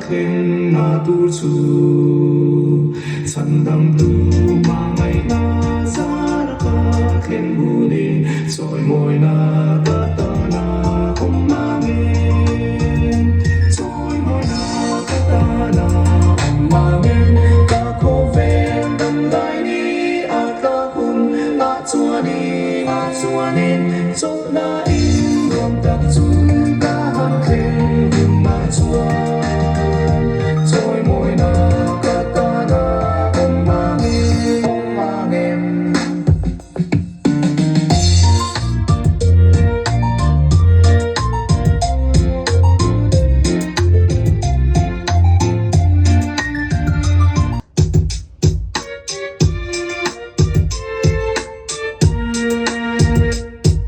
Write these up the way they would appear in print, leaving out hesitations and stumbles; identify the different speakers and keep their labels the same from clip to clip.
Speaker 1: khen na tu chu san dam tu ma ngày na za ka khen bu ni soi moi na ta ta na om ma nghe soi moi na ta ta na om ma nghe ta ko ven dam lai ni a ta hun a chua ni chok na in rom tak chun ta han khen ma chua soi moi na ta ta na om ma nghe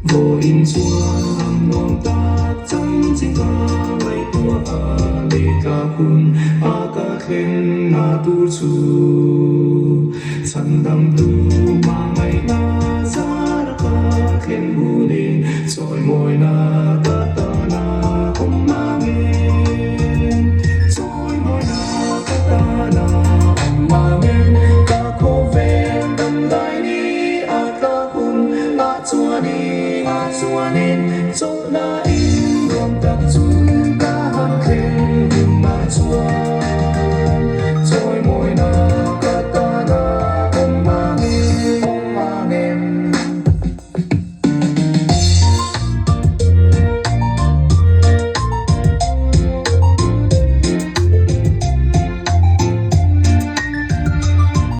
Speaker 1: vô in chúa hằng non ta chân chính ca lấy tua a lê ca hun a ca khen na tu chu